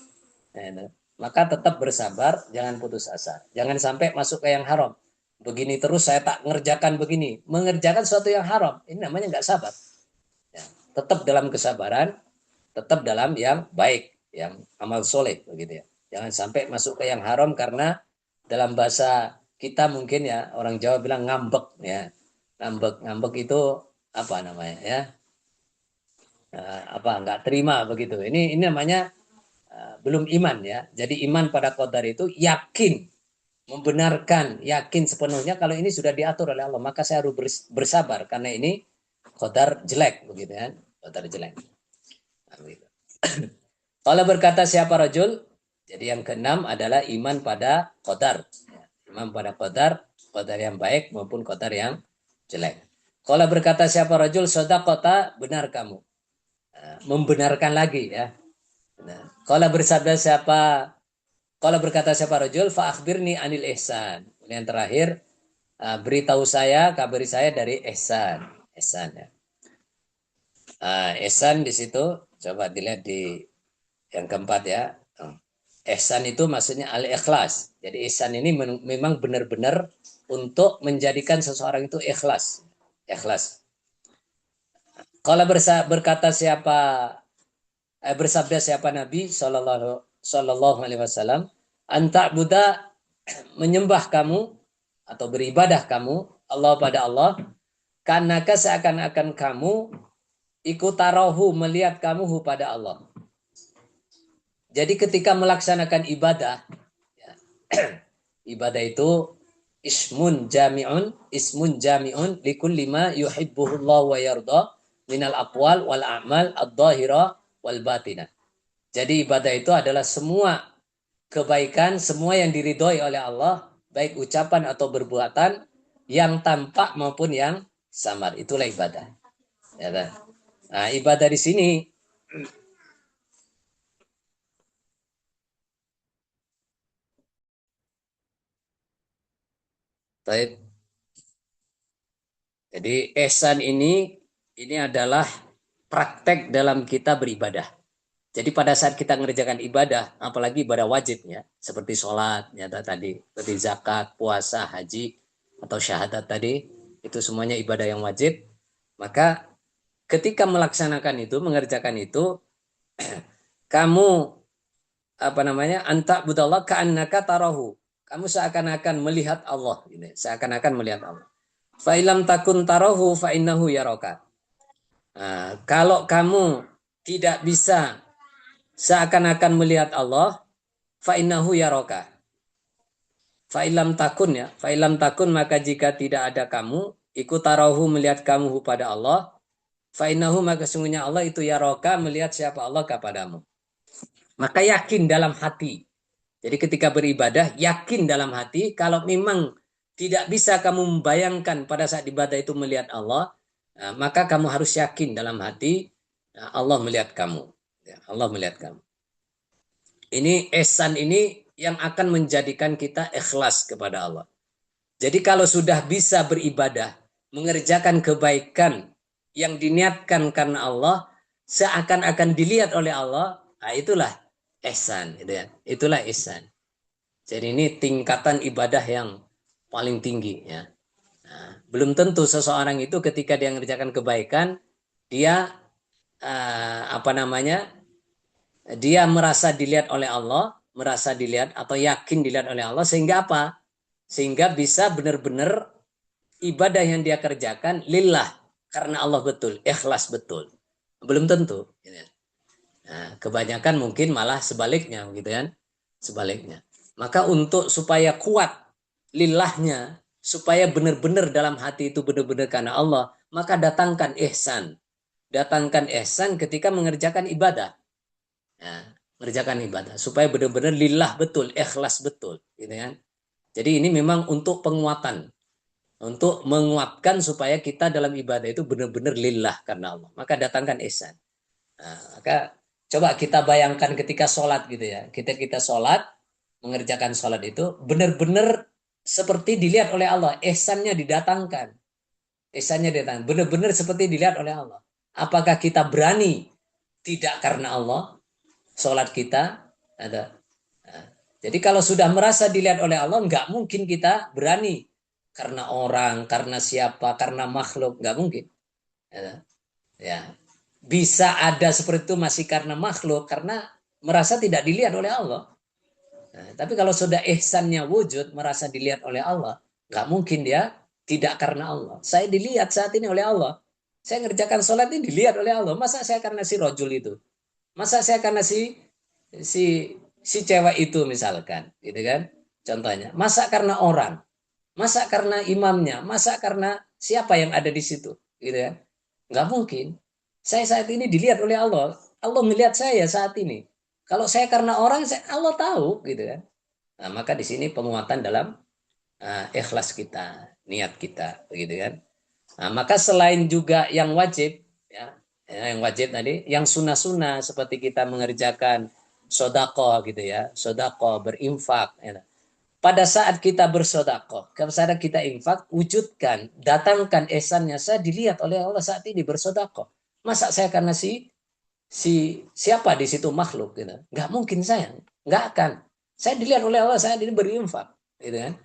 Nah, maka tetap bersabar, jangan putus asa. Jangan sampai masuk ke yang haram. Begini terus saya tak ngerjakan begini. Mengerjakan sesuatu yang haram, ini namanya nggak sabar. Ya, tetap dalam kesabaran, tetap dalam yang baik, yang amal soleh begitu ya. Jangan sampai masuk ke yang haram karena dalam bahasa kita mungkin ya orang Jawa bilang ngambek ya. Ngambek itu apa namanya ya? Apa nggak terima begitu. Ini namanya belum iman ya. Jadi iman pada qadar itu yakin, membenarkan, yakin sepenuhnya kalau ini sudah diatur oleh Allah, maka saya harus bersabar karena ini qadar jelek begitu kan. Qadar jelek. Kalau berkata siapa rajul, jadi yang keenam adalah iman pada qadar. Iman pada qadar yang baik maupun qadar yang jelek. Kalau berkata siapa rajul, shadaqata, benar kamu. Membenarkan lagi ya. Nah, kalau berkata siapa rajul, fa akhbirni anil ihsan. Yang terakhir, beritahu saya, kabari saya dari ihsan. Ihsan ya. Ihsan di situ coba dilihat di yang keempat ya. Ihsan itu maksudnya al-ikhlas. Jadi ihsan ini memang benar-benar untuk menjadikan seseorang itu ikhlas. Ikhlas. Kalau berkata siapa bersabda siapa Nabi Sallallahu Alaihi Wasallam, anta buddha menyembah kamu atau beribadah kamu Allah pada Allah, karena seakan-akan kamu ikut tarohu melihat kamu pada Allah. Jadi ketika melaksanakan ibadah, ya, ibadah itu ismun jami'un likulli ma yuhibbuhu Allah wa yarda minal aqwal wal a'mal ad-dhahira wal batinah. Jadi ibadah itu adalah semua kebaikan, semua yang diridhoi oleh Allah, baik ucapan atau perbuatan yang tampak maupun yang samar. Itulah ibadah. Ya, nah, ibadah di sini jadi ihsan ini adalah praktek dalam kita beribadah. Jadi pada saat kita mengerjakan ibadah, apalagi ibadah wajib ya, seperti sholat, ya tadi, seperti zakat, puasa, haji, atau syahadat tadi, itu semuanya ibadah yang wajib. Maka ketika melaksanakan itu, mengerjakan itu, kamu apa namanya, anta budallah ka'annaka tarahu. Kamu seakan-akan melihat Allah, gitu. Seakan-akan melihat Allah. Fa'ilam takun tarahu fa'innahu yaraka. Nah, kalau kamu tidak bisa seakan-akan melihat Allah, fa'innahu yaraka. Fa'ilam takun ya, fa'ilam takun maka jika tidak ada kamu, ikut tarahu melihat kamu pada Allah, fa'innahu maka sungguhnya Allah itu yaraka melihat siapa Allah kepadamu. Maka yakin dalam hati. Jadi ketika beribadah, yakin dalam hati, kalau memang tidak bisa kamu membayangkan pada saat ibadah itu melihat Allah, maka kamu harus yakin dalam hati, Allah melihat kamu. Allah melihat kamu. Ini ihsan ini yang akan menjadikan kita ikhlas kepada Allah. Jadi kalau sudah bisa beribadah, mengerjakan kebaikan yang diniatkan karena Allah, seakan-akan dilihat oleh Allah, itulah ihsan. Itulah ihsan. Jadi ini tingkatan ibadah yang paling tinggi ya. Belum tentu seseorang itu ketika dia mengerjakan kebaikan, dia apa namanya, dia merasa dilihat oleh Allah, merasa dilihat atau yakin dilihat oleh Allah, sehingga apa? Sehingga bisa benar-benar ibadah yang dia kerjakan lillah, karena Allah betul, ikhlas betul. Belum tentu. Nah, kebanyakan mungkin malah sebaliknya, gitu kan? Sebaliknya. Maka untuk supaya kuat lillahnya, supaya benar-benar dalam hati itu benar-benar karena Allah, maka datangkan ihsan. Datangkan ihsan ketika mengerjakan ibadah. Nah, mengerjakan ibadah supaya benar-benar lillah betul, ikhlas betul, gitu kan? Jadi ini memang untuk penguatan, untuk menguatkan supaya kita dalam ibadah itu benar-benar lillah karena Allah. Maka datangkan ihsan. Nah, maka coba kita bayangkan ketika sholat gitu ya. Kita sholat, mengerjakan sholat itu benar-benar seperti dilihat oleh Allah. Ihsannya didatangkan. Ihsannya didatangkan. Benar-benar seperti dilihat oleh Allah. Apakah kita berani tidak karena Allah? Sholat kita ada. Nah, jadi kalau sudah merasa dilihat oleh Allah, nggak mungkin kita berani karena orang, karena siapa, karena makhluk, nggak mungkin. Ya, ya. Bisa ada seperti itu masih karena makhluk, karena merasa tidak dilihat oleh Allah. Nah, tapi kalau sudah ihsannya wujud, merasa dilihat oleh Allah, nggak mungkin dia tidak karena Allah. Saya dilihat saat ini oleh Allah. Saya ngerjakan sholat ini dilihat oleh Allah. Masa saya karena si rojul itu? Masa saya karena si cewek itu misalkan, gitu kan? Contohnya, masa karena orang, masa karena imamnya, masa karena siapa yang ada di situ, gitu kan? Nggak mungkin. Saya saat ini dilihat oleh Allah. Allah melihat saya saat ini. Kalau saya karena orang, Allah tahu, gitu kan? Nah, maka di sini penguatan dalam ikhlas kita, niat kita, begitu kan? Nah, maka selain juga yang wajib, ya, yang wajib tadi, yang sunnah-sunnah seperti kita mengerjakan sodako gitu ya, sodako berinfak. Ya. Pada saat kita bersodako, pada saat kita infak, wujudkan, datangkan ihsannya. Saya dilihat oleh Allah saat ini bersodako. Masa saya karena siapa di situ makhluk gitu? Nggak mungkin saya, nggak akan. Saya dilihat oleh Allah saat ini berinfak, gitu kan?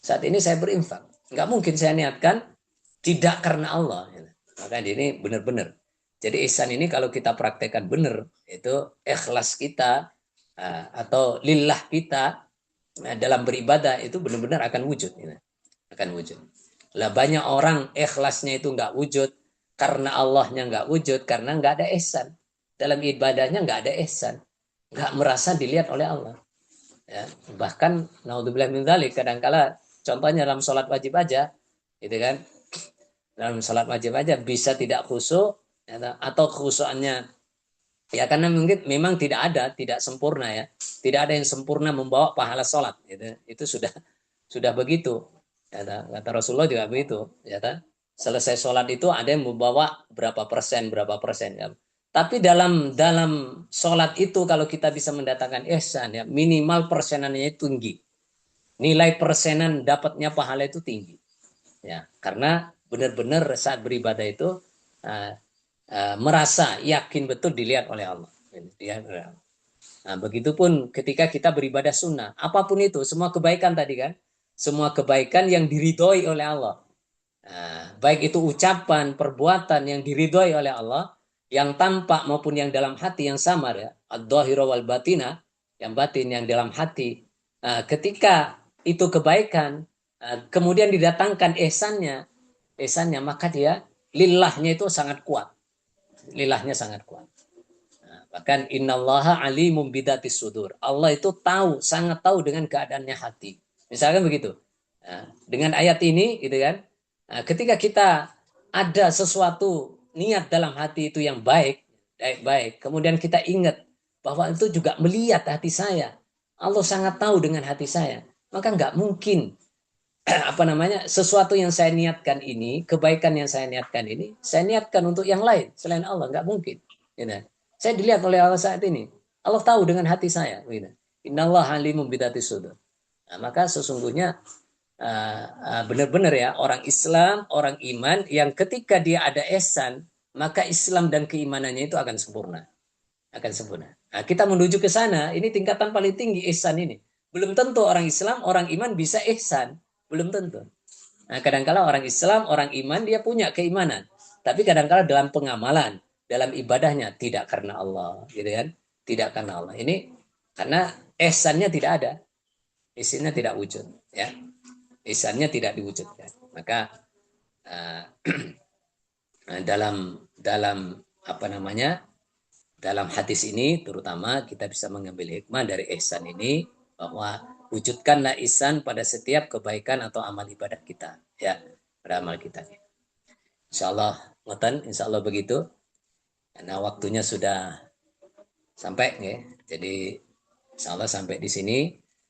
Saat ini saya berinfak, nggak mungkin saya niatkan tidak karena Allah. Gitu. Maka ini benar-benar. Jadi ihsan ini kalau kita praktekkan benar, itu ikhlas kita atau lillah kita dalam beribadah itu benar-benar akan wujud. Gitu. Akan wujud. Lah banyak orang ikhlasnya itu nggak wujud karena Allahnya nggak wujud karena nggak ada ihsan. Dalam ibadahnya nggak ada ihsan, nggak merasa dilihat oleh Allah. Ya, bahkan naudzubillah min dzalik kadangkala contohnya dalam sholat wajib aja, gitu kan? Dalam sholat wajib aja bisa tidak khusyuk ya, atau khusyuknya ya karena mungkin memang tidak sempurna ya, tidak ada yang sempurna membawa pahala sholat, gitu. Itu sudah begitu. Ya, kata Rasulullah juga begitu. Ya, selesai sholat itu ada yang membawa berapa persen ya. Tapi dalam dalam sholat itu kalau kita bisa mendatangkan ihsan ya minimal persenannya itu tinggi. Nilai persenan dapatnya pahala itu tinggi. Ya, karena benar-benar saat beribadah itu uh, merasa yakin betul dilihat oleh Allah. Nah, begitupun ketika kita beribadah sunnah, apapun itu, semua kebaikan tadi kan, semua kebaikan yang diridhoi oleh Allah. Nah, baik itu ucapan, perbuatan yang diridhoi oleh Allah, yang tampak maupun yang dalam hati yang samar ya, ad-dhahira wal batina, yang batin yang dalam hati. Nah, ketika itu kebaikan, kemudian didatangkan ihsannya, maka dia lillahnya itu sangat kuat. Lillahnya sangat kuat. Nah, bahkan innallaha alimum bidatis sudur. Allah itu tahu, sangat tahu dengan keadaannya hati. Misalkan begitu. Nah, dengan ayat ini gitu kan. Nah, ketika kita ada sesuatu niat dalam hati itu yang baik, baik-baik, kemudian kita ingat bahwa itu juga melihat hati saya. Allah sangat tahu dengan hati saya. Maka nggak mungkin apa namanya sesuatu yang saya niatkan ini, kebaikan yang saya niatkan ini, saya niatkan untuk yang lain selain Allah, nggak mungkin. Gitu. Saya dilihat oleh Allah saat ini. Allah tahu dengan hati saya. Gitu. Innallaha alimun bidzati sudur. Nah, maka sesungguhnya benar-benar ya orang Islam, orang iman yang ketika dia ada ihsan, maka Islam dan keimanannya itu akan sempurna. Akan sempurna. Nah, kita menuju ke sana, ini tingkatan paling tinggi ihsan ini. Belum tentu orang Islam, orang iman bisa ihsan. Belum tentu. Nah, kadang-kala orang Islam, orang iman, dia punya keimanan. Tapi kadang-kala dalam pengamalan, dalam ibadahnya, tidak karena Allah. Gitu kan? Tidak karena Allah. Ini karena ihsannya tidak ada. Ihsannya tidak wujud. Ya. Ihsannya tidak diwujudkan. Maka uh, dalam dalam apa namanya, dalam hadis ini terutama kita bisa mengambil hikmah dari ihsan ini, bahwa wujudkanlah ihsan pada setiap kebaikan atau amal ibadah kita, ya, pada amal kita. Insya Allah, ngoten, insya Allah begitu. Karena waktunya sudah sampai, ya. Jadi insya Allah sampai di sini.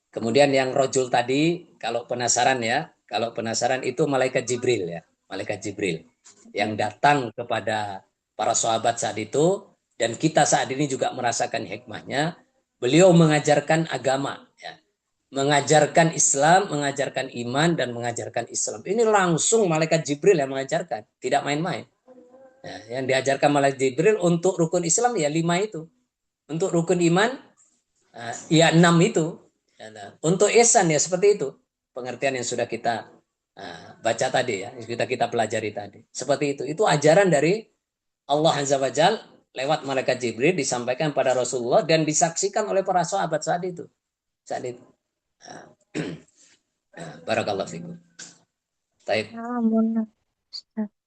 Kemudian yang rojul tadi, kalau penasaran ya, kalau penasaran itu malaikat Jibril ya, malaikat Jibril yang datang kepada para sahabat saat itu, dan kita saat ini juga merasakan hikmahnya. Beliau mengajarkan agama, ya, mengajarkan Islam, mengajarkan iman, dan mengajarkan Islam. Ini langsung malaikat Jibril yang mengajarkan, tidak main-main. Ya, yang diajarkan malaikat Jibril untuk rukun Islam ya 5 itu, untuk rukun iman ya 6 itu, ya, nah, untuk ihsan ya seperti itu pengertian yang sudah kita baca tadi ya, yang sudah kita pelajari tadi. Seperti itu ajaran dari Allah Azza wa Jal lewat malaikat Jibril, disampaikan pada Rasulullah dan disaksikan oleh para sahabat saat itu. Saat itu. Barakallahu fikum. Taib. Alhamdulillah, Ustaz.